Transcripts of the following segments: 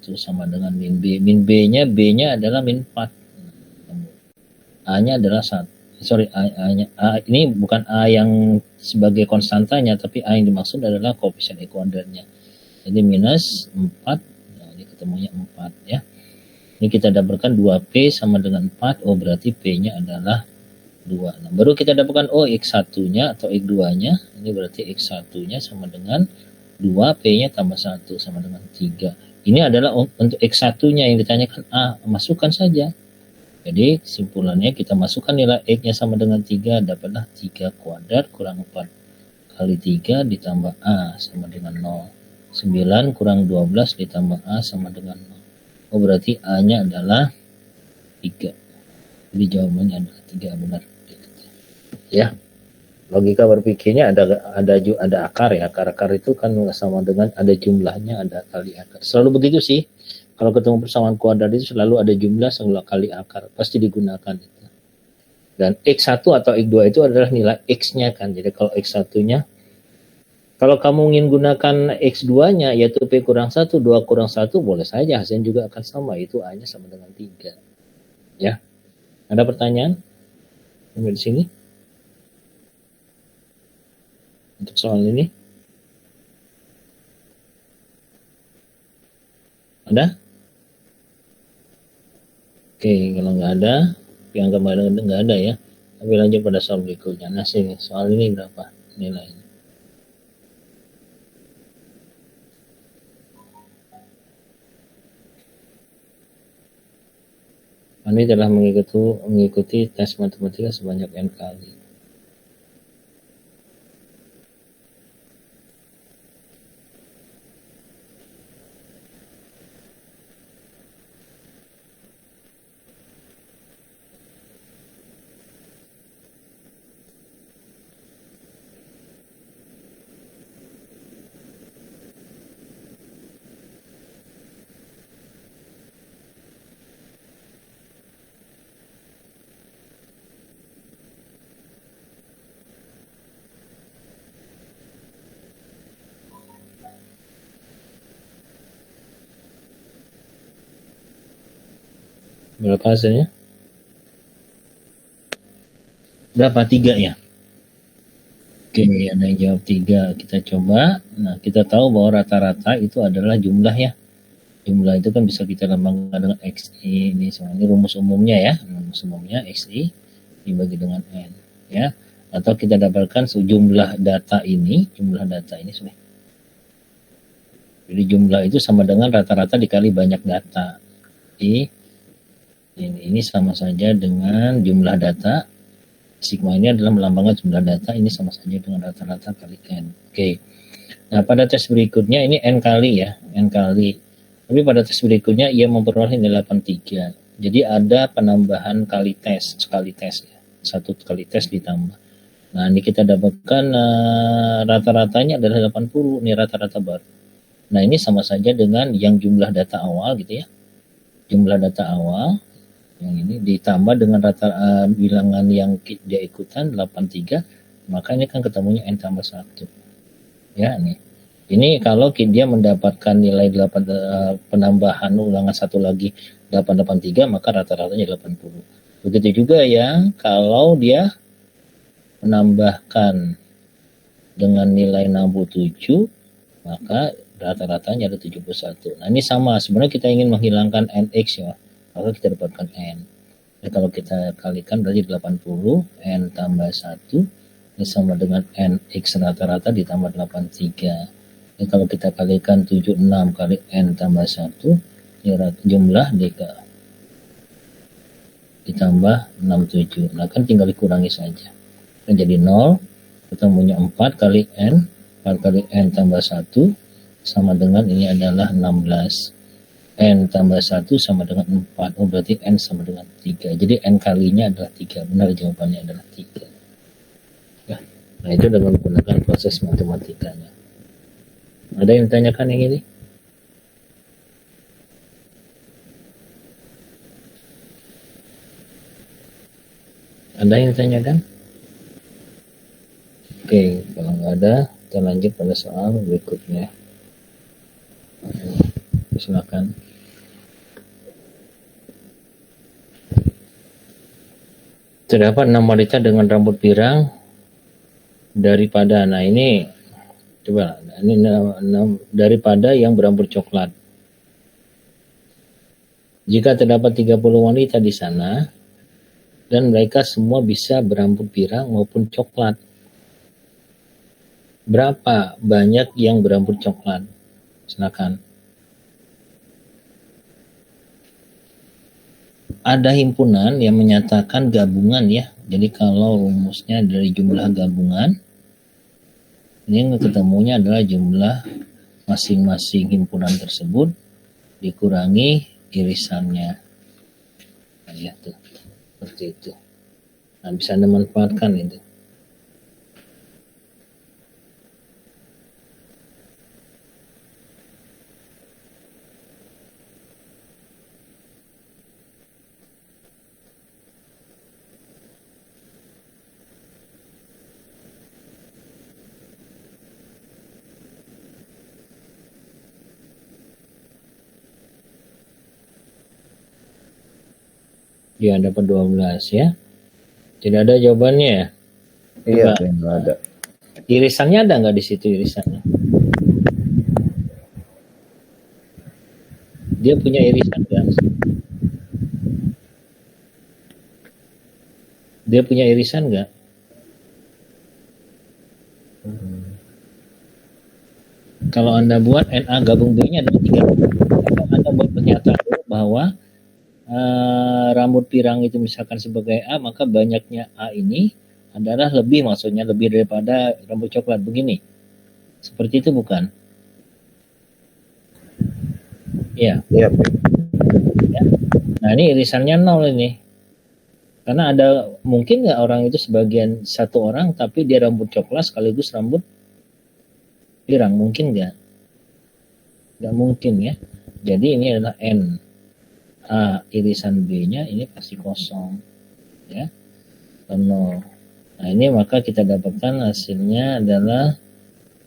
1 sama dengan min B. Min B-nya, B-nya adalah min 4. A-nya adalah 1. Sorry, A-nya. A ini bukan A yang sebagai konstantanya, tapi A yang dimaksud adalah koefisien ekuadernya. Jadi minus 4, nah ini ketemunya 4 ya. Ini kita dapatkan 2P sama dengan 4, oh berarti P-nya adalah 2. Nah, baru kita dapatkan X1-nya atau X2-nya, ini berarti X1-nya sama dengan 2, P-nya tambah 1 sama dengan 3. Ini adalah untuk X1-nya yang ditanyakan A, masukkan saja. Jadi kesimpulannya kita masukkan nilai X-nya sama dengan 3, dapatlah 3 kuadrat kurang 4 kali 3 ditambah A sama dengan 0. 9 kurang 12 ditambah A sama dengan 0. Oh berarti A-nya adalah 3. Jadi jawabannya adalah 3, benar. Ya. Logika berpikirnya ada akar ya. Akar itu kan sama dengan ada jumlahnya, ada kali akar. Selalu begitu sih. Kalau ketemu persamaan kuadrat itu selalu ada jumlah selalu kali akar. Pasti digunakan itu. Dan X1 atau X2 itu adalah nilai X-nya kan. Jadi kalau X1-nya, kalau kamu ingin gunakan X2-nya yaitu P kurang 1, 2 kurang 1, boleh saja hasilnya juga akan sama. Itu A-nya sama dengan 3. Ya. Ada pertanyaan? Sampai di sini? Untuk soal ini ada? Oke, kalau nggak ada, yang kemarin nggak ada ya. Tapi lanjut pada soal berikutnya. Nah sini, soal ini berapa nilainya? Anda telah mengikuti tes matematika sebanyak N kali. Berapa hasilnya? Berapa? 3 ya? Oke, ada yang jawab 3. Kita coba. Nah, kita tahu bahwa rata-rata itu adalah jumlah ya. Jumlah itu kan bisa kita lambangkan dengan XI. Ini rumus umumnya ya. Rumus umumnya XI dibagi dengan N. Ya. Atau kita dapatkan jumlah data ini. Sorry. Jadi jumlah itu sama dengan rata-rata dikali banyak data. Ini sama saja dengan jumlah data. Sigma ini adalah melambangkan jumlah data. Ini sama saja dengan rata-rata kali N. Oke. Nah, pada tes berikutnya ini N kali ya. N kali. Tapi pada tes berikutnya ia memperoleh nilai 83. Jadi ada penambahan sekali tes ya. 1 kali tes ditambah. Nah, ini kita dapatkan rata-ratanya adalah 80. Ini rata-rata baru. Nah, ini sama saja dengan yang jumlah data awal gitu ya. Jumlah data awal yang ini ditambah dengan bilangan yang dia ikutan 83, maka ini kan ketemunya N tambah 1. Ya, nih. Ini kalau dia mendapatkan nilai penambahan ulangan 1 lagi 883, maka rata-ratanya 80. Begitu juga ya, kalau dia menambahkan dengan nilai 67, maka rata-ratanya ada 71. Nah, ini sama. Sebenarnya kita ingin menghilangkan NX ya. Maka kita dapatkan N. Nah, kalau kita kalikan berarti 80, N tambah 1. Ini sama dengan NX rata-rata ditambah 83. Ini kalau kita kalikan 76 kali N tambah 1. Ini jumlah ditambah 67. Nah, kan tinggal dikurangi saja. Kan jadi 0. Ketemunya 4 kali N. 4 kali N tambah 1. Sama dengan ini adalah 16. N tambah 1 sama dengan 4. Oh, berarti N sama dengan 3. Jadi N kalinya adalah 3. Benar, jawabannya adalah 3. Ya. Nah, itu dengan menggunakan proses matematikanya. Ada yang ditanyakan yang ini? Ada yang ditanyakan? Oke, kalau nggak ada, kita lanjut pada soal berikutnya. Silakan. Terdapat 6 wanita dengan rambut pirang daripada, nah ini coba, ini daripada yang berambut coklat. Jika terdapat 30 wanita di sana dan mereka semua bisa berambut pirang maupun coklat, berapa banyak yang berambut coklat? Silakan. Ada himpunan yang menyatakan gabungan ya. Jadi kalau rumusnya dari jumlah gabungan, ini ketemunya adalah jumlah masing-masing himpunan tersebut dikurangi irisannya. Nah, ya tuh. Seperti itu. Nah, bisa dimanfaatkan itu. Dia dapat 12 ya. Tidak ada jawabannya ya? Iya, nggak ada. Irisannya ada nggak di situ irisannya? Dia punya irisan kan? Dia punya irisan nggak? Kalau Anda buat NA gabung B-nya adalah 30. Kalau Anda buat pernyataan bahwa rambut pirang itu misalkan sebagai A, maka banyaknya A ini adalah lebih, maksudnya lebih daripada rambut coklat. Begini. Seperti itu bukan? Iya. Iya. Ya. Nah ini irisannya 0 ini. Karena ada mungkin nggak orang itu sebagian satu orang tapi dia rambut coklat sekaligus rambut pirang, mungkin nggak? Nggak mungkin ya. Jadi ini adalah N. A irisan B-nya ini pasti kosong. Ya. 0. Nah ini maka kita dapatkan hasilnya adalah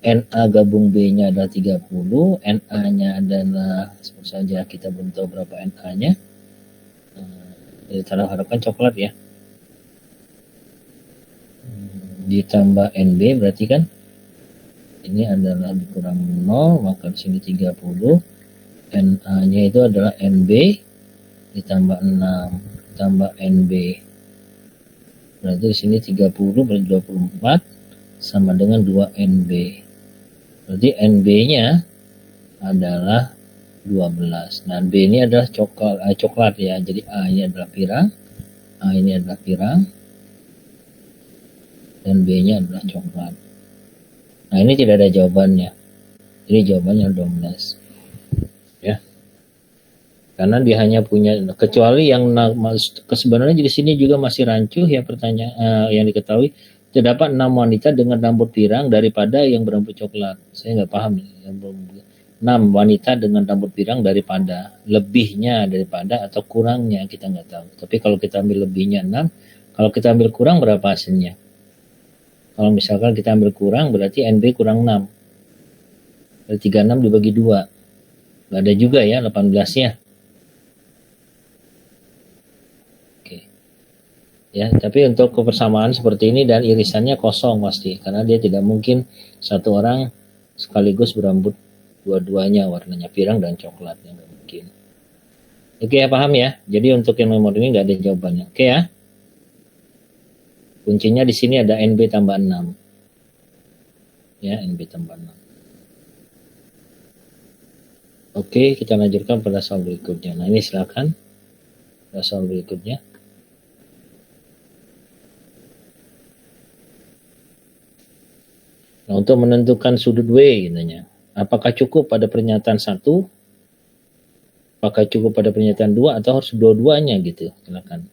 NA gabung B-nya adalah 30, NA-nya adalah sebut saja kita belum tahu berapa NA-nya. Jadi harapkan coklat ya. Ditambah NB berarti kan ini adalah dikurang 0, maka di sini 30. NA-nya itu adalah NB ditambah 6 tambah NB. Berarti di sini 30 berarti 24 sama dengan 2 NB. Berarti NB-nya adalah 12. Nah, B ini adalah coklat ya. Jadi A ini adalah pirang, A ini adalah pirang, dan B-nya adalah coklat. Nah, ini tidak ada jawabannya. Jadi jawabannya 12. Ya. Karena dia hanya punya, kecuali yang sebenarnya di sini juga masih rancu ya pertanyaan yang diketahui. Terdapat 6 wanita dengan rambut pirang daripada yang berambut coklat. Saya nggak paham. 6 wanita dengan rambut pirang daripada, lebihnya daripada atau kurangnya kita nggak tahu. Tapi kalau kita ambil lebihnya 6, kalau kita ambil kurang berapa hasilnya? Kalau misalkan kita ambil kurang berarti NB kurang 6. Berarti 36 dibagi 2. Nggak ada juga ya 18-nya. Ya, tapi untuk kebersamaan seperti ini dan irisannya kosong pasti, karena dia tidak mungkin satu orang sekaligus berambut dua-duanya warnanya pirang dan coklat, yang nggak mungkin. Oke ya, paham ya? Jadi untuk yang nomor ini nggak ada jawabannya. Oke ya? Kuncinya di sini ada NB tambah 6. Ya, NB tambah 6. Oke, kita lanjutkan pada soal berikutnya. Nah, ini silakan. Pada soal berikutnya. Nah, untuk menentukan sudut W, katanya, apakah cukup pada pernyataan 1, apakah cukup pada pernyataan 2, atau harus dua-duanya gitu? Silakan.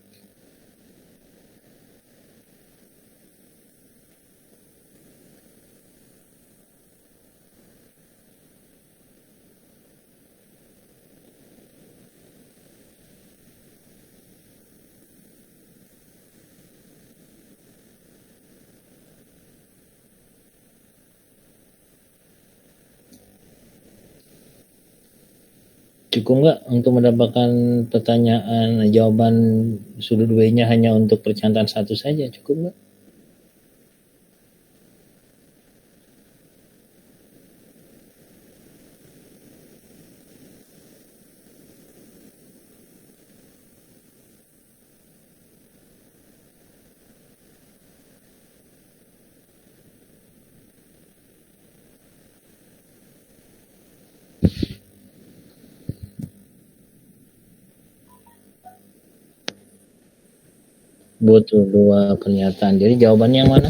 Cukup nggak untuk mendapatkan pertanyaan jawaban sudut W-nya hanya untuk percantan satu saja? Cukup nggak? Butuh dua pernyataan. Jadi jawabannya yang mana?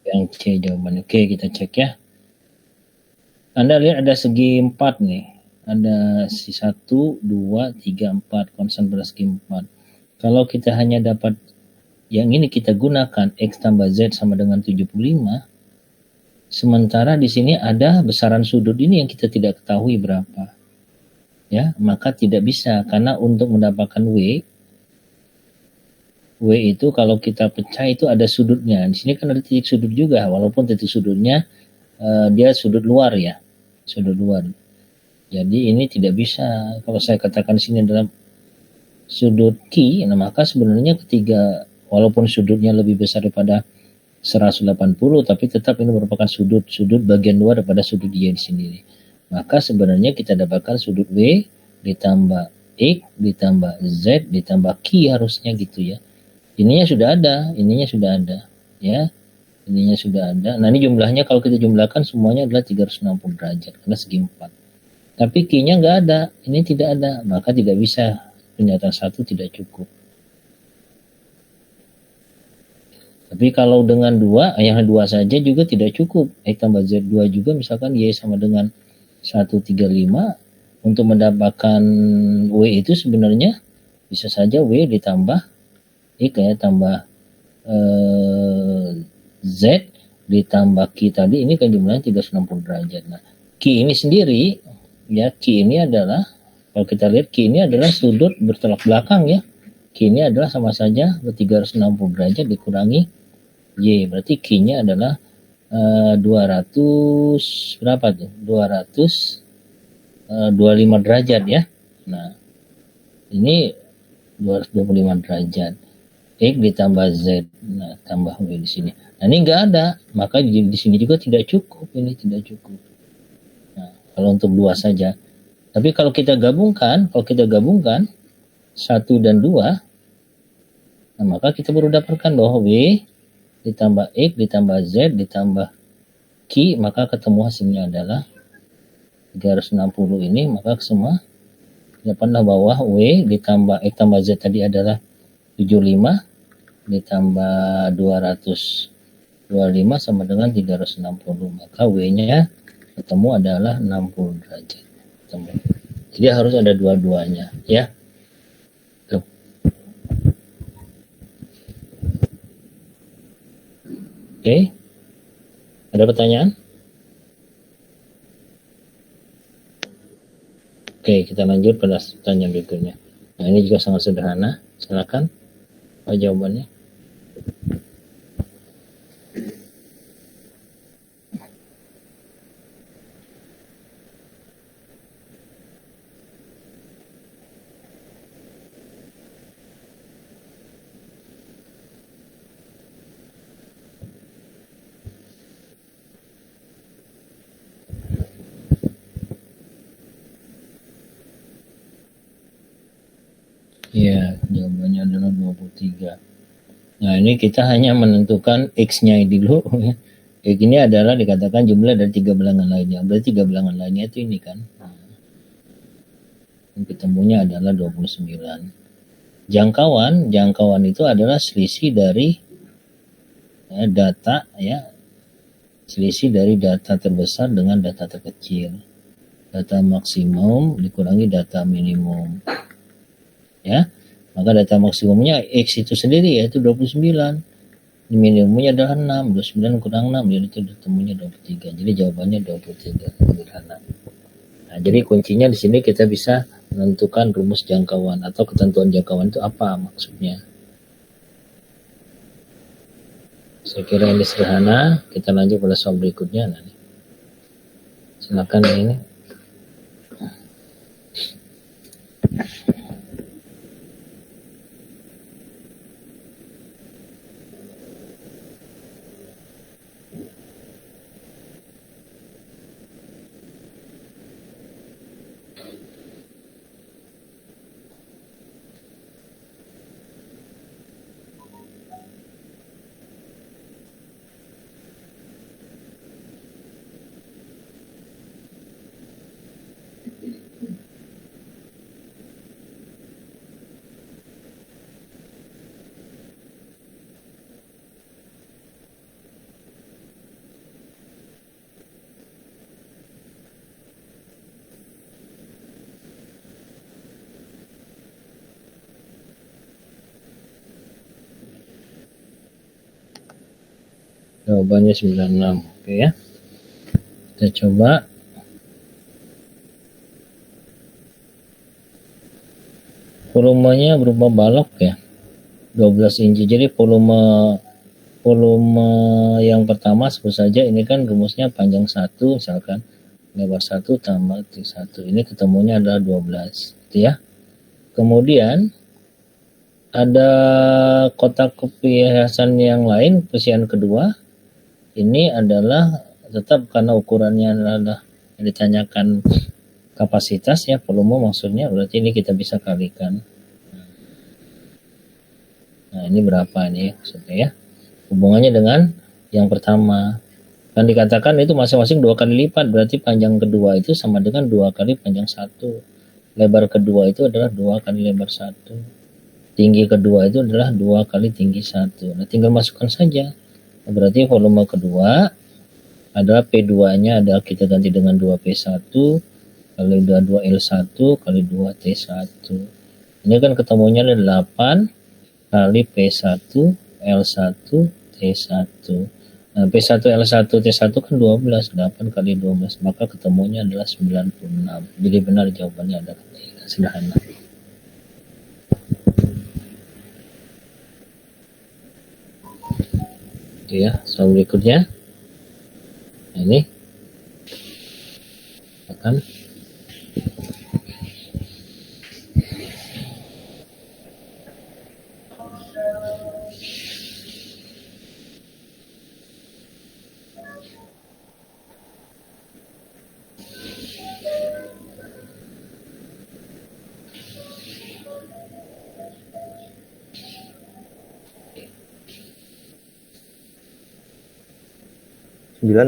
Yang C jawabannya. Oke, kita cek ya. Anda lihat ada segi 4 nih. Ada si 1, 2, 3, 4. Konstan pada segi 4. Kalau kita hanya dapat yang ini kita gunakan X tambah Z sama dengan 75. Sementara di sini ada besaran sudut ini yang kita tidak ketahui berapa. Ya, maka tidak bisa karena untuk mendapatkan W itu kalau kita pecah itu ada sudutnya. Di sini kan ada titik sudut juga walaupun titik sudutnya dia sudut luar ya. Sudut luar. Jadi ini tidak bisa. Kalau saya katakan di sini adalah sudut Q, nah maka sebenarnya ketiga walaupun sudutnya lebih besar daripada 180 tapi tetap ini merupakan sudut bagian luar daripada sudut Y di sini. Maka sebenarnya kita dapatkan sudut W ditambah X ditambah Z ditambah Q harusnya gitu ya. Ininya sudah ada ya. Ininya sudah ada. Nah, ini jumlahnya kalau kita jumlahkan semuanya adalah 360 derajat karena segi 4. Tapi Q-nya nggak ada, ini tidak ada, maka tidak bisa. Pernyataan 1 tidak cukup. Tapi kalau dengan 2, yang 2 saja juga tidak cukup. X tambah Z2 juga misalkan Y sama dengan 135. Untuk mendapatkan W itu sebenarnya bisa saja W ditambah X ya, tambah Z ditambah Q tadi. Ini kan jumlahnya 360 derajat. Nah, Q ini sendiri, ya Q ini adalah, kalau kita lihat Q ini adalah sudut bertolak belakang ya. Q ini adalah sama saja 360 derajat dikurangi Y, berarti Q-nya adalah 200 berapa tuh? 225 derajat ya. Nah, ini 225 derajat. X ditambah Z, nah tambah W di sini. Nah, ini enggak ada, maka di sini juga tidak cukup, ini tidak cukup. Nah, kalau untuk 2 saja. Tapi kalau kita gabungkan 1 dan 2, nah maka kita baru dapatkan bahwa W ditambah X ditambah Z ditambah Q, maka ketemu hasilnya adalah 360 ini, maka semua dapatlah bahwa W ditambah X tambah Z tadi adalah 75 ditambah 225 sama dengan 360, maka W-nya ketemu adalah 60 derajat. Jadi harus ada dua-duanya ya. Tuh. Oke, ada pertanyaan? Oke, kita lanjut pada pertanyaan berikutnya. Nah, ini juga sangat sederhana. Silakan, apa jawabannya? Ya, jawabannya adalah 23. Nah, ini kita hanya menentukan X-nya dulu. X ini adalah dikatakan jumlah dari 3 bilangan lainnya. Berarti 3 bilangan lainnya itu ini kan. Yang ketemunya adalah 29. Jangkauan itu adalah selisih dari data ya. Selisih dari data terbesar dengan data terkecil. Data maksimum dikurangi data minimum. Ya, maka data maksimumnya X itu sendiri yaitu 29, minimumnya adalah 6, 29 kurang 6 jadi itu ketemunya 23. Jadi jawabannya 23, sederhana. Nah, jadi kuncinya di sini kita bisa menentukan rumus jangkauan atau ketentuan jangkauan itu apa maksudnya. Saya kira ini sederhana. Kita lanjut pada soal berikutnya. Nah, silakan ini. Jawabannya 96. Oke ya. Kita coba. Volumenya berupa balok ya. 12 inci. Jadi volume yang pertama sebut saja ini kan rumusnya panjang 1 misalkan. Lebar 1 tambah 1. Ini ketemunya adalah 12. Gitu ya. Kemudian ada kotak perhiasan yang lain, perhiasan kedua. Ini adalah tetap karena ukurannya adalah yang ditanyakan kapasitas ya, volume maksudnya, berarti ini kita bisa kalikan. Nah, ini berapa nih maksudnya ya? Hubungannya dengan yang pertama. Kan dikatakan itu masing-masing 2 kali lipat, berarti panjang kedua itu sama dengan 2 kali panjang 1. Lebar kedua itu adalah 2 kali lebar 1. Tinggi kedua itu adalah 2 kali tinggi 1. Nah, tinggal masukkan saja. Berarti volume kedua adalah P2-nya adalah kita ganti dengan 2P1 kali 2L1 kali 2T1. Ini kan ketemunya adalah 8 kali P1 L1 T1. Nah, P1 L1 T1 kan 12, 8 kali 12, maka ketemunya adalah 96. Jadi benar jawabannya adalah sederhana. Ya, soal berikutnya ini akan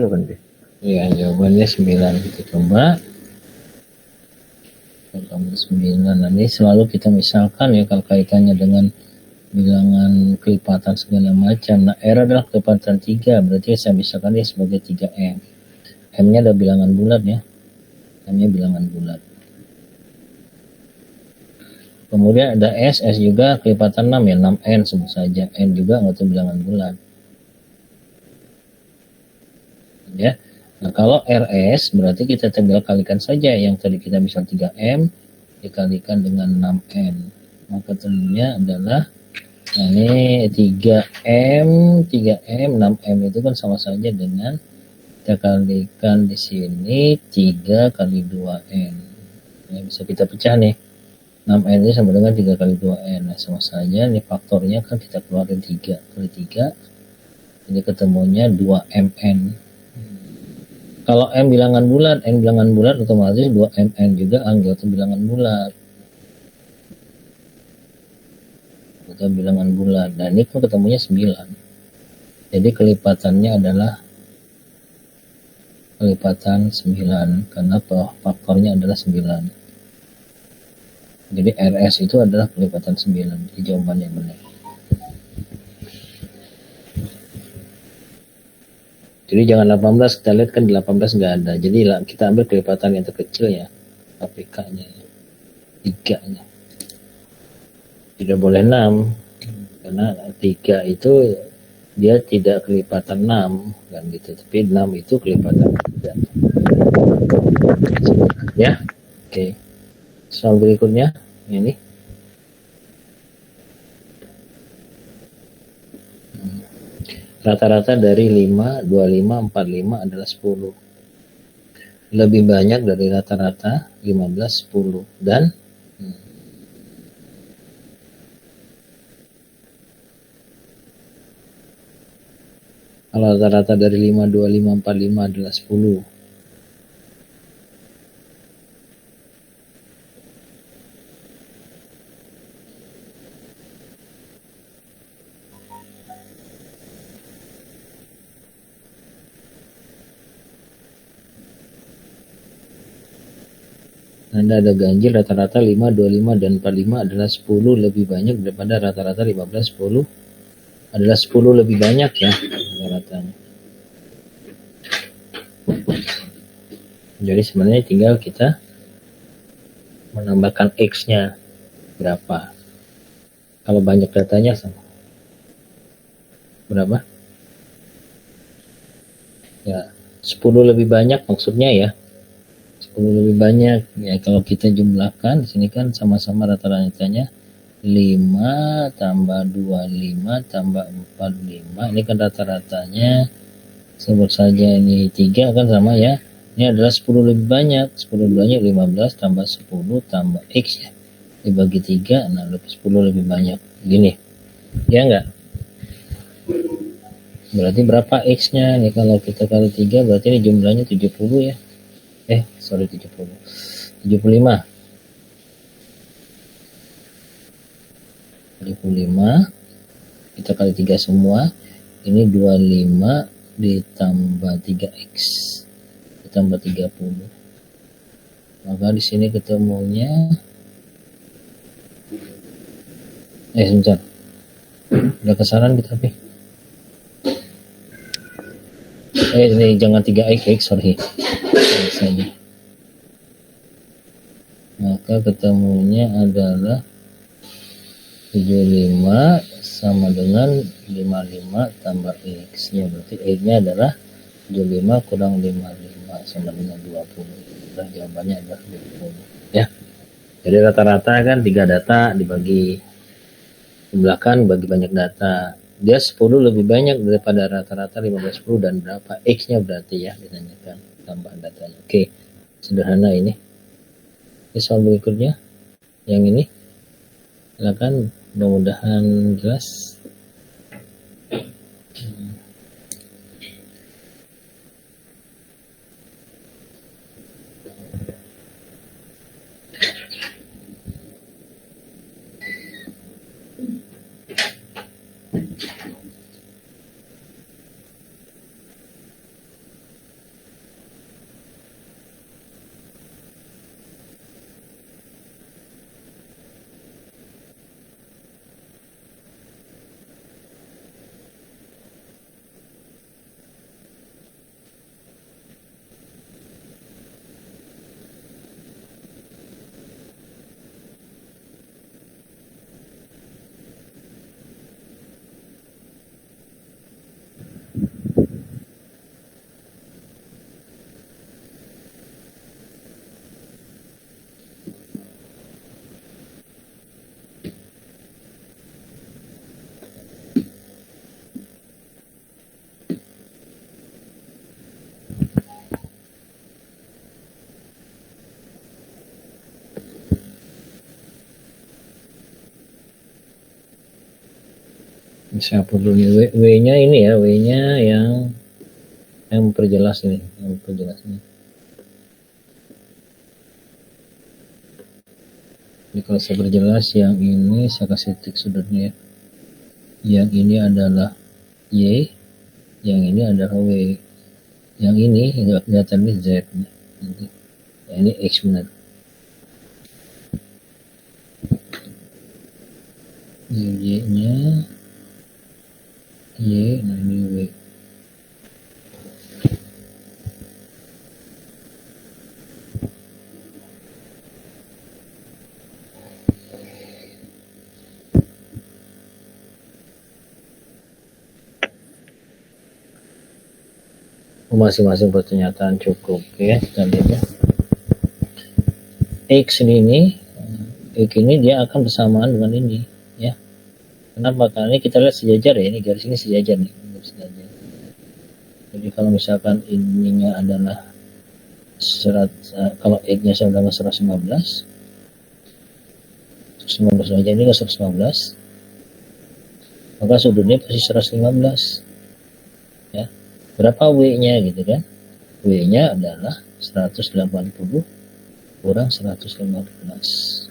bukan deh? ya jawabannya 9. Kita coba 9. Nah, ini selalu kita misalkan ya kalau kaitannya dengan bilangan kelipatan segala macam. Nah, R adalah kelipatan 3, berarti saya misalkan dia sebagai 3M. M-nya ada bilangan bulat ya. M-nya bilangan bulat. Kemudian ada S juga kelipatan 6 ya, 6N sebut saja. N juga nggak tahu bilangan bulat. Ya. Nah, kalau RS berarti kita tinggal kalikan saja yang tadi kita misal 3M dikalikan dengan 6N. Maka tentunya adalah nah ini 3M 6M itu kan sama saja dengan kita kalikan di sini 3 kali 2N. Nah, bisa kita pecah nih. 6N ini sama dengan 3 kali 2N. Nah, sama saja ini faktornya kan kita keluarin 3 kali 3. Jadi ketemunya 2MN. Kalau M bilangan bulat, N bilangan bulat otomatis 2MN juga anggota bilangan bulat. Anggota bilangan bulat. Dan ini pun ketemunya 9. Jadi kelipatannya adalah kelipatan 9 karena faktornya adalah 9. Jadi RS itu adalah kelipatan 9. Jadi jawabannya benar. Jadi jangan 18, kita lihat kan di 18 nggak ada. Jadi kita ambil kelipatan yang terkecil ya, APK-nya, 3-nya. Tidak boleh 6, karena 3 itu dia tidak kelipatan 6, kan gitu. Tapi 6 itu kelipatan 3. Ya, oke. Soal berikutnya, ini. Rata-rata dari 5, 25, 45 adalah 10. Lebih banyak dari rata-rata 15, 10. Dan kalau rata-rata dari 5, 25, 45 adalah 10. Anda ada ganjil rata-rata 5, 25, dan 45 adalah 10 lebih banyak daripada rata-rata 15, 10 adalah 10 lebih banyak ya rata-ratanya. Jadi sebenarnya tinggal kita menambahkan X-nya berapa. Kalau banyak datanya sama berapa? Ya, 10 lebih banyak maksudnya ya. 10 lebih banyak ya, kalau kita jumlahkan di sini kan sama-sama rata-ratanya 5 tambah 25 tambah 45, ini kan rata-ratanya sebut saja ini 3 kan sama ya, ini adalah 10 lebih banyak. 10 lebih banyak 15 tambah 10 tambah X ya, dibagi 3, nah 10 lebih banyak gini ya enggak, berarti berapa X nya nih, kalau kita kali 3 berarti ini jumlahnya 70 ya, 75 kita kali 3 semua, ini 25 ditambah 3x ditambah 30, maka di sini ketemunya sebentar, udah kesalahan kita tapi ini jangan 3x, sorry saja. Maka ketemunya adalah 75 sama dengan 55 tambah X nya, berarti X nya adalah 75 kurang 55 sama dengan 20. Nah, jawabannya adalah 20 ya. Jadi rata-rata kan 3 data dibagi jumlahkan bagi banyak data, dia 10 lebih banyak daripada rata-rata 15, 10, dan berapa X nya berarti ya ditanyakan tambahan datanya. Oke, sederhana ini. Soal berikutnya yang ini silakan, mudah-mudahan jelas. Siapa dulu nih? W-nya ini ya, W-nya yang memperjelas ini, yang memperjelas ini. Jadi kalau saya perjelas yang ini saya kasih titik sudutnya ya. Yang ini adalah Y, yang ini adalah W. Yang ini enggak kelihatan ini Z. Nanti. Ya, ini X benar. Y-nya Y, nah ini W. Masing-masing pernyataan cukup ya, kita lihat ya. X ini dia akan bersamaan dengan ini ya. Kenapa? Karena ini kita lihat sejajar ya, ini garis ini sejajar nih, derajat. Jadi kalau misalkan ininya adalah kalau X-nya sama dengan 115 derajat, ini kan 115, maka sudutnya pasti 115 ya. Berapa W-nya gitu kan? W-nya adalah 180 kurang 115,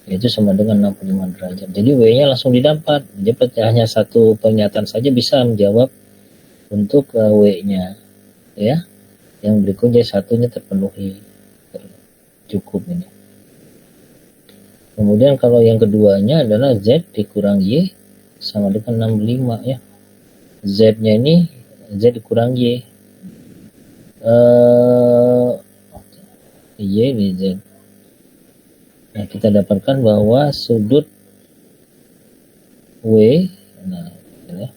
yaitu sama dengan 65 derajat. Jadi W-nya langsung didapat. Jadi hanya satu pernyataan saja bisa menjawab untuk W-nya ya. Yang berikutnya satunya terpenuhi, cukup ini. Kemudian kalau yang keduanya adalah Z dikurang Y sama dengan 65 ya. Z-nya ini Z dikurang Y. Y di Z. Nah, kita dapatkan bahwa sudut W, nah, ya,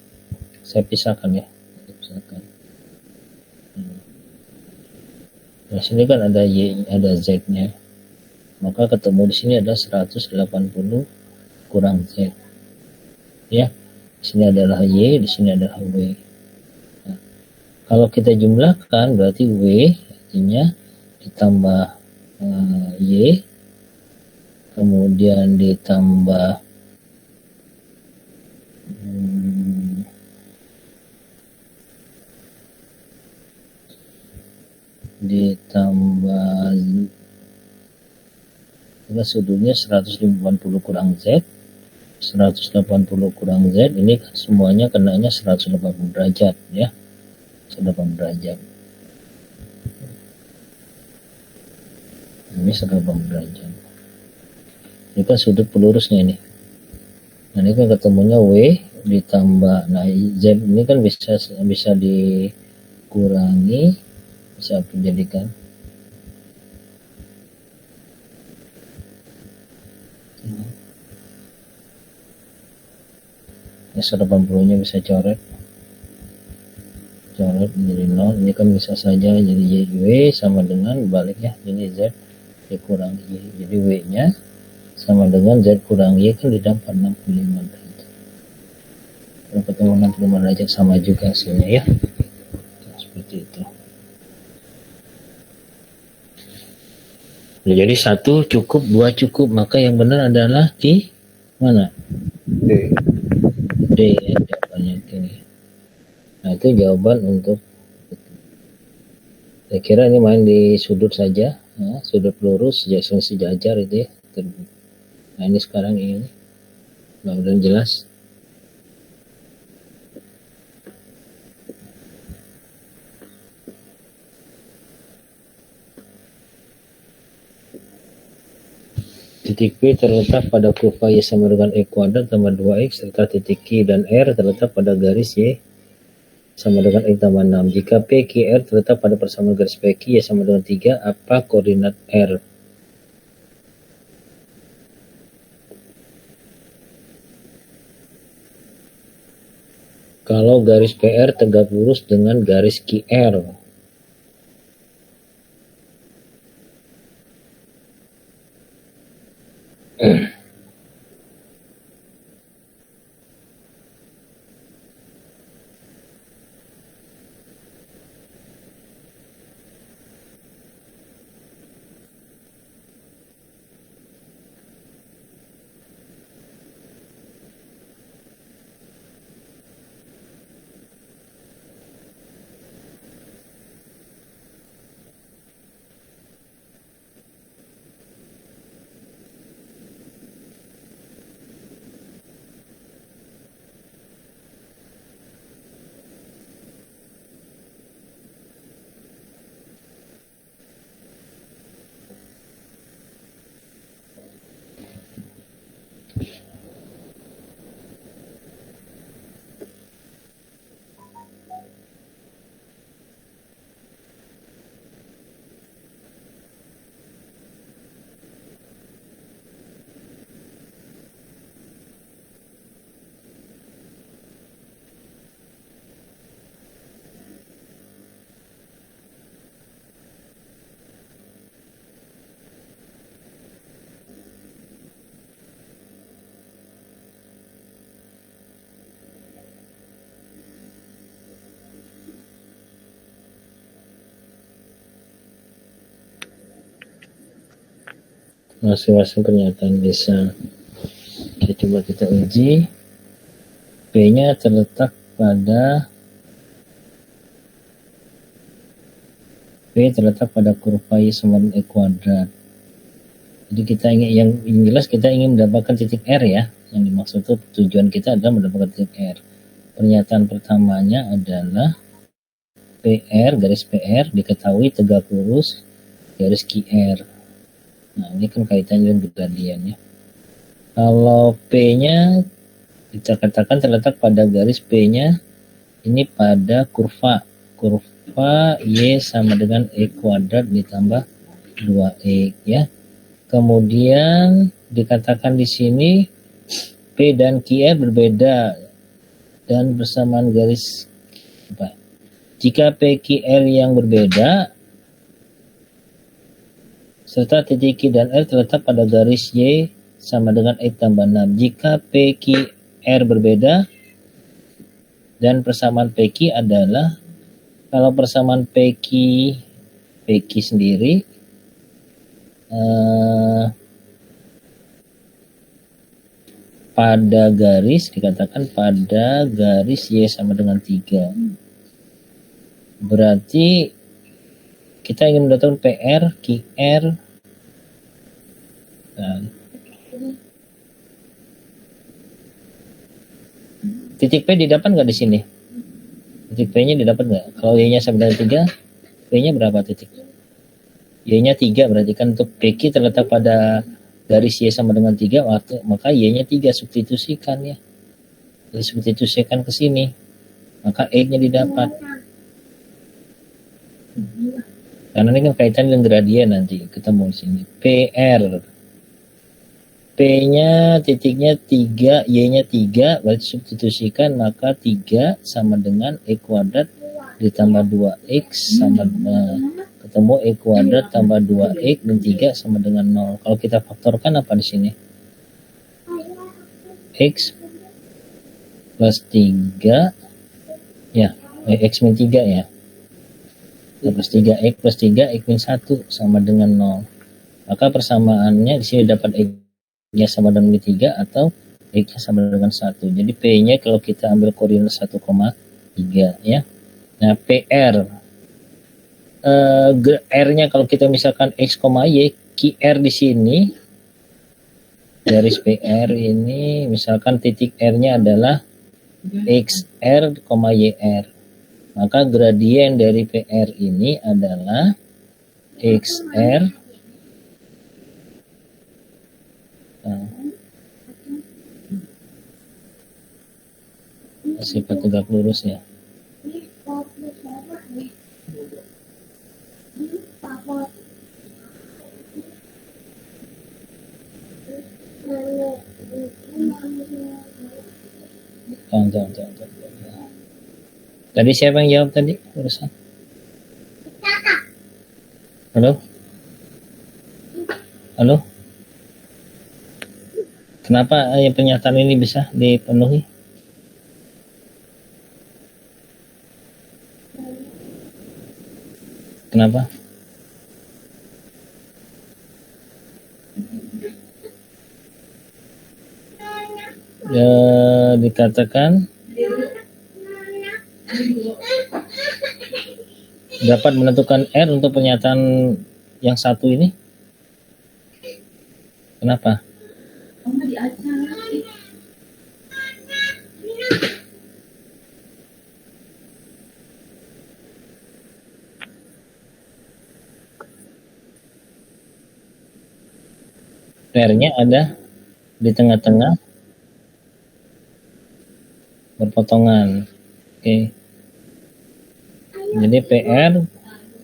saya pisahkan ya. Nah, sini kan ada Y, ada Z-nya. Maka ketemu di sini ada 180 kurang Z. Ya. Di sini adalah Y, di sini adalah W. Nah, kalau kita jumlahkan berarti W artinya ditambah Y, kemudian ditambah sudutnya 180 kurang Z, 180 kurang Z, ini semuanya kenanya 180 derajat ya, 180 derajat. Ini 180 derajat. Ini kan sudut pelurusnya ini. Nah, ini kan ketemunya W ditambah, nah Z ini kan bisa dikurangi, bisa dijadikan ya, 180 nya bisa coret menjadi 0. Ini kan bisa saja jadi Y sama dengan baliknya, jadi Z dikurangi Y, jadi W nya sama dengan Z kurang Y kan didapat 65 derajat. Kalau ketemu 65 derajat sama juga hasilnya ya. Seperti itu. Jadi 1 cukup, 2 cukup, maka yang benar adalah di mana? D. D ya, jawabannya ini. Nah, itu jawaban untuk, saya kira ini main di sudut saja ya, sudut lurus sejajar itu ya. Nah, ini sekarang ini mudah-mudahan jelas. Titik P terletak pada kurva Y sama dengan E kuadrat tambah 2X, serta titik Q dan R terletak pada garis Y sama dengan X tambah 6. Jika P, Q, R terletak pada persamaan garis PQ Y sama dengan 3, apa koordinat R? Kalau garis PR tegak lurus dengan garis QR, masing-masing pernyataan bisa. Oke, coba kita uji. P-nya terletak pada kurva Y sama dengan E kuadrat. Jadi kita ingin, yang jelas kita ingin mendapatkan titik R ya. Yang dimaksud itu tujuan kita adalah mendapatkan titik R. Pernyataan pertamanya adalah PR, garis PR diketahui tegak lurus garis QR. Nah, ini kan kaitannya dengan gradien ya. Kalau P-nya kita katakan terletak pada garis P-nya ini pada kurva Y sama dengan E kuadrat ditambah 2X ya. Kemudian dikatakan di sini P dan QR berbeda dan bersamaan garis apa? Jika PQR yang berbeda serta titik Q dan R terletak pada garis Y sama dengan X tambah 6. Jika PQR berbeda dan persamaan PQ adalah, kalau persamaan PQ sendiri pada garis, dikatakan pada garis Y sama dengan 3. Berarti kita ingin mendapatkan PR, QR, dan titik P didapat nggak di sini? Titik P-nya didapat nggak? Kalau Y-nya sama dengan 3, P-nya berapa titik? Y-nya 3, berarti kan untuk PQ terletak pada garis Y sama dengan 3, maka Y-nya 3, substitusikan ya. Jadi substitusikan ke sini, maka X-nya didapat. Karena ini kan kaitan dengan gradien nanti ketemu di sini. PR, P-nya titiknya 3, Y-nya 3, berarti substitusikan, maka 3 sama dengan E kuadrat ditambah 2X sama ketemu E kuadrat tambah 2X dan 3 sama dengan 0. Kalau kita faktorkan apa di sini? X plus 3 ya, X min 3 ya. Plus 3X plus 3 X min 1 sama dengan 0. Maka persamaannya di sini dapat X-nya sama dengan 3 atau X-nya sama dengan 1. Jadi P-nya kalau kita ambil koordinat 1,3 ya. Nah, PR R-nya kalau kita misalkan X, Y, QR di sini garis PR ini misalkan titik R-nya adalah XR, YR. Maka gradien dari PR ini adalah XR sifat tegak lurus ya. Jangan. Tadi siapa yang jawab tadi urusan? Halo? Kenapa pernyataan ini bisa dipenuhi? Kenapa? Ya, dikatakan dapat menentukan R untuk pernyataan yang satu ini. Kenapa? R-nya ada di tengah-tengah berpotongan. Oke. Jadi PR,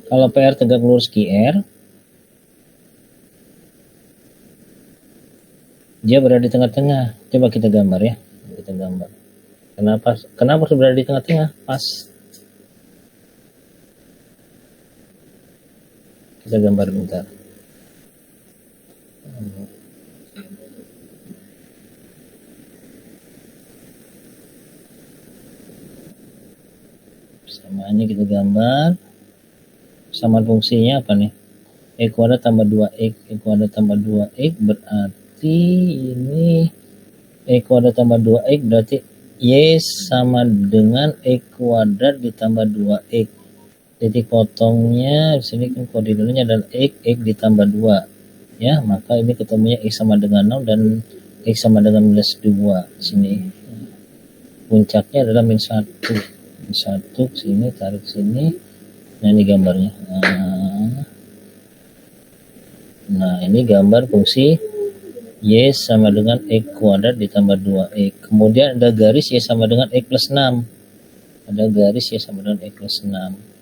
kalau PR tegak lurus QR, dia berada di tengah-tengah. Coba kita gambar ya. Kita gambar. Kenapa harus berada di tengah-tengah? Pas. Kita gambar bentar. Samaannya kita gambar. Samaan fungsinya apa nih? E kuadrat tambah 2X. E kuadrat tambah 2X berarti ini E kuadrat tambah 2X berarti Y sama dengan E kuadrat ditambah 2X. Titik potongnya di sini kan koordinatnya adalah X ditambah 2. Ya, maka ini ketemunya X sama dengan 0 dan X sama dengan minus 2 sini. Puncaknya adalah min 1. Min 1 sini, tarik sini. Nah, ini gambarnya. Nah, ini gambar fungsi Y sama dengan X kuadrat ditambah 2X. Kemudian ada garis Y sama dengan X plus 6. Ada garis Y sama dengan X plus 6.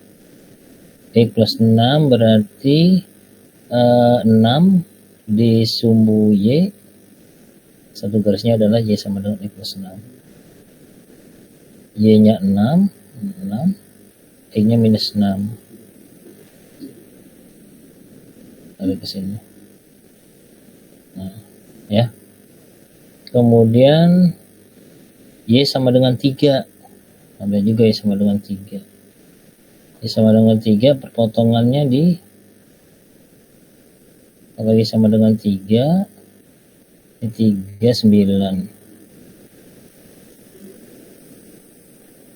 X plus 6 berarti 6 di sumbu Y. Satu garisnya adalah Y sama dengan X plus 6. Y-nya 6. X-nya minus 6. Tarik ke sini. Nah, ya. Kemudian Y sama dengan 3. Ada juga Y sama dengan 3. Y sama dengan 3, perpotongannya di kalau Y sama dengan 3, ini 3, 9.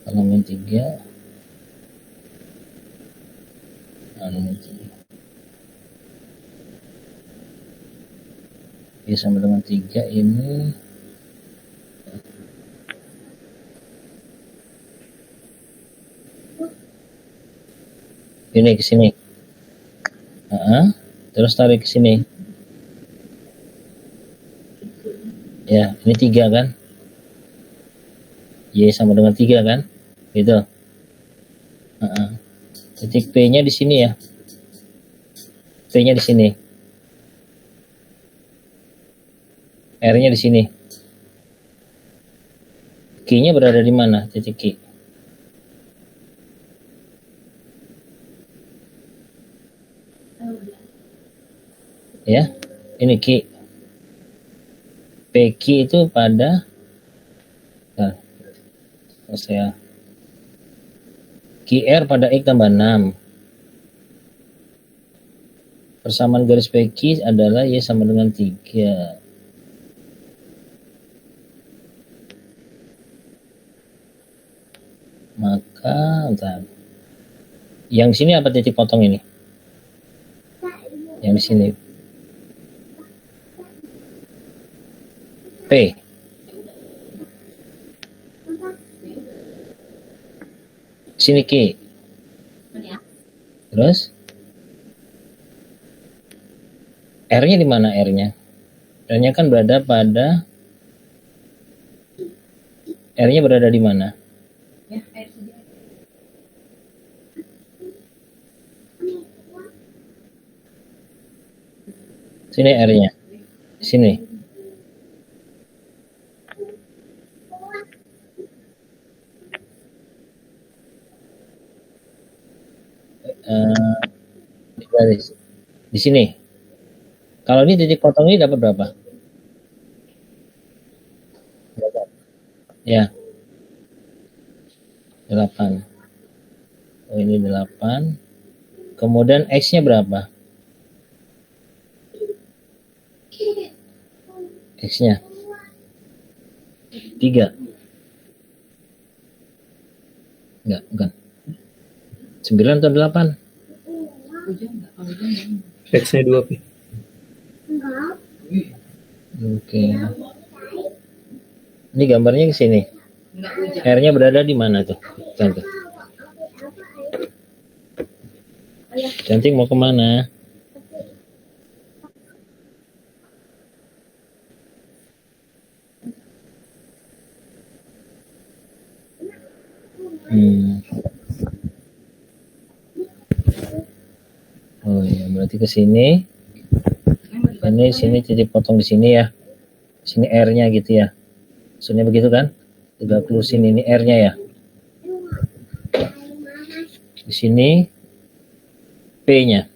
Kalau min 3, min 3. Y sama dengan 3 ini ke sini. Terus tarik ke sini. Ya, ini 3 kan? Y sama dengan 3 kan? Gitu. Titik P-nya di sini ya. P-nya di sini. R-nya di sini. Q-nya berada di mana? Titik Q. Ya, ini Q. PQ itu pada saya QR pada X tambah 6. Persamaan garis PQ adalah Y sama dengan 3. Maka yang sini apa titik potong ini? Yang di sini P. Sini Q. Terus R-nya di mana R-nya? R-nya kan berada pada R-nya berada di mana? Sini R-nya. Sini. Di garis. Di sini. Kalau ini titik potong ini dapat berapa? Ya. 8. Oh, ini 8. Kemudian X-nya berapa? X-nya 3. Enggak, bukan. 9 atau 8? X-nya 2, Pi. Oke. Ini gambarnya ke sini. R-nya berada di mana tuh? Cantik. Cantik mau kemana? Oh iya, berarti ke sini. Ini sini titik potong di sini ya. Sini R-nya gitu ya. Maksudnya begitu kan? 30 sini ini R-nya ya. Di sini P-nya.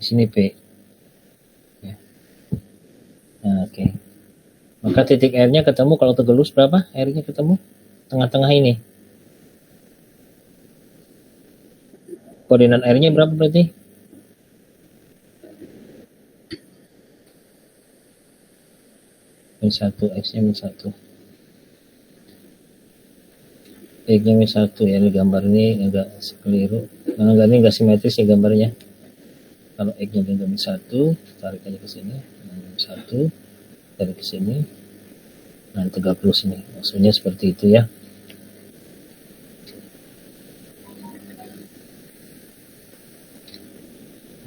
Di sini P. Ya. Nah, oke. Maka titik R-nya ketemu kalau tegelus berapa? R-nya ketemu tengah-tengah ini. Koordinat R-nya berapa berarti? min 1, X-nya min 1. X-nya min 1 ya, di gambar ini agak keliru. Karena ini enggak simetris ya gambarnya. Kalau X-nya min 1, tarik aja ke sini. Min 1, tarik ke sini. Nah, tegak lurus ini. Maksudnya seperti itu ya.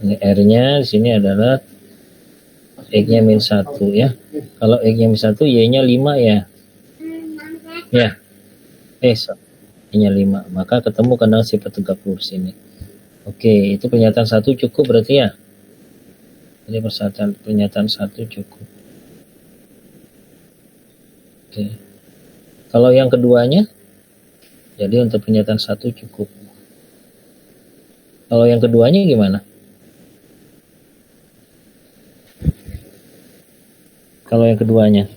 Ini R-nya di sini adalah X-nya min 1 ya. Kalau X-nya min 1, Y-nya 5 ya. Ya. Y-nya 5. Maka ketemu kandang sifat tegak lurus ini. Oke, itu pernyataan 1 cukup berarti ya. Jadi pernyataan 1 cukup. Oke. Kalau yang keduanya, jadi untuk pernyataan 1 cukup. Kalau yang keduanya gimana? Kalau yang keduanya,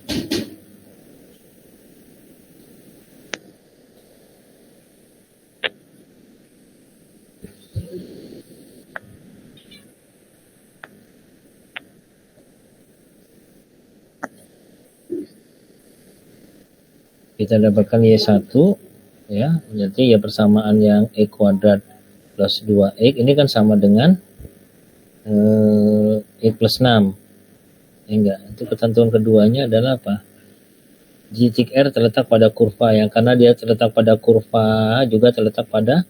kita dapatkan Y1 ya, jadi ya persamaan yang X kuadrat plus 2X ini kan sama dengan X plus 6 ya enggak, itu ketentuan keduanya adalah apa? G titik R terletak pada kurva yang karena dia terletak pada kurva juga terletak pada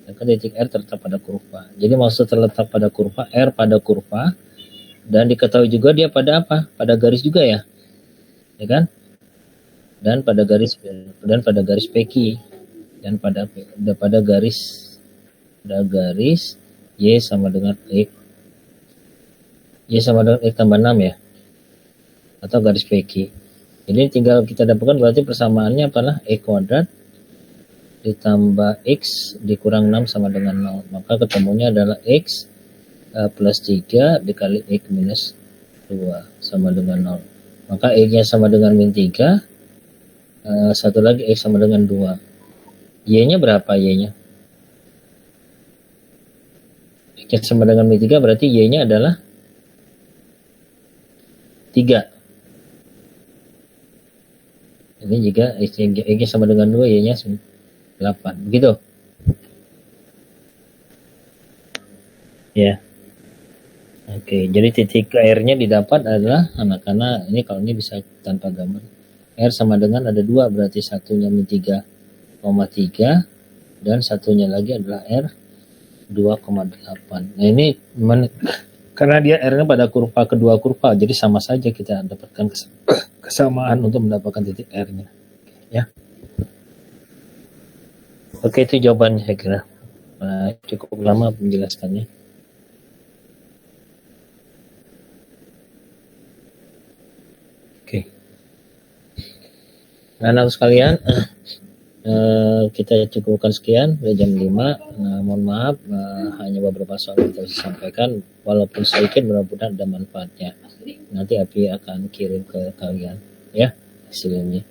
titik R terletak pada kurva. Jadi maksud terletak pada kurva, R pada kurva, dan diketahui juga dia pada apa? Pada garis juga ya, ya kan? Dan pada garis PQ dan pada garis Y sama dengan X. Y sama dengan X tambah 6 ya, atau garis PQ. Jadi tinggal kita dapatkan berarti persamaannya apalah X kuadrat ditambah X dikurang 6 sama dengan 0. Maka ketemunya adalah X plus 3 dikali X minus 2 sama dengan 0. Maka X nya sama dengan min 3, satu lagi X sama dengan 2. Y nya berapa Y nya? X nya sama dengan min 3 berarti Y nya adalah 3. Ini jika X-nya sama dengan 2, Y-nya 8. Begitu? Ya. Oke, jadi titik R-nya didapat adalah, karena ini kalau ini bisa tanpa gambar. R sama dengan ada 2, berarti satunya min 3,3 dan satunya lagi adalah R 2,8. Nah ini karena dia R-nya pada kurva kedua kurva, jadi sama saja kita dapatkan kesamaan untuk mendapatkan titik R-nya. Ya. Oke, itu jawabannya saya kira. Cukup lama menjelaskannya. Oke. Anak sekalian, kita cukupkan sekian, udah jam 5. Mohon maaf, hanya beberapa soal yang bisa sampaikan, walaupun sedikit mudah-mudahan ada manfaatnya. Nanti Api akan kirim ke kalian ya hasilnya.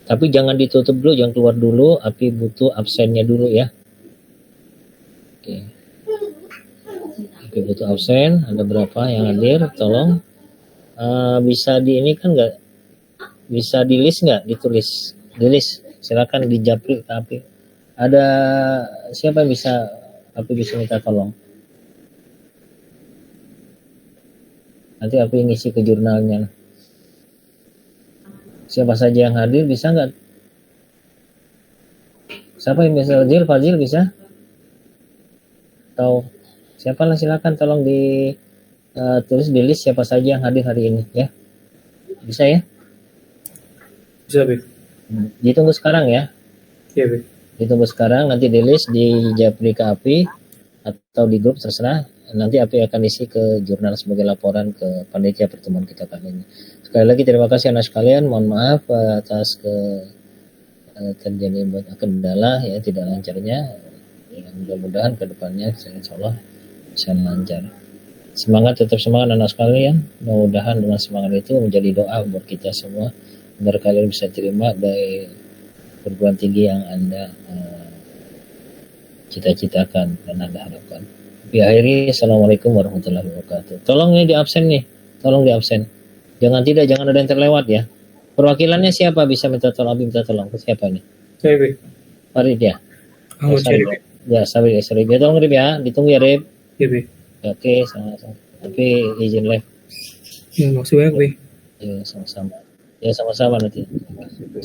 Tapi jangan ditutup dulu, jangan keluar dulu, Api butuh absennya dulu ya. Oke. Api butuh absen, ada berapa yang hadir? Tolong bisa di ini kan nggak? Bisa di list nggak? Ditulis, di list. Silakan dijapri ke Api. Ada siapa yang bisa Api bisa minta tolong? Nanti Api ngisi ke jurnalnya. Siapa saja yang hadir bisa nggak? Siapa yang bisa hadir? Fazil bisa? Atau siapa lah, silakan tolong di tulis di list siapa saja yang hadir hari ini ya. Bisa ya? Bisa, Beb. Ditunggu sekarang ya. Iya, Beb. Ditunggu sekarang, nanti di list di japri ke Api atau di grup terserah. Nanti Api akan isi ke jurnal sebagai laporan ke panitia pertemuan kita kali ini. Sekali lagi terima kasih anak sekalian. Mohon maaf atas terjadi kendala ya, tidak lancarnya. Ya, mudah-mudahan ke depannya insya Allah bisa lancar. Semangat, tetap semangat anak sekalian. Mudah-mudahan dengan semangat itu menjadi doa buat kita semua agar kalian bisa terima dari perguruan tinggi yang Anda cita-citakan dan Anda harapkan. Di akhiri, Assalamualaikum warahmatullahi wabarakatuh. Tolong ini di absen nih, tolong di absen. Jangan ada yang terlewat ya. Perwakilannya siapa bisa minta tolong? Abi minta tolong ke siapa ini? Saya, Bek. Farid ya? Ahmad Sorry. Syarif. Ya, Sabri ya, sorry. Ya, tolong Rip ya, ditunggu ya Rip. Ya, Bek. Oke, sama-sama. Tapi izin live. Ya, maksud banyak, Bek. Ya, sama-sama. Ya, sama-sama nanti. Terima kasih, Bek.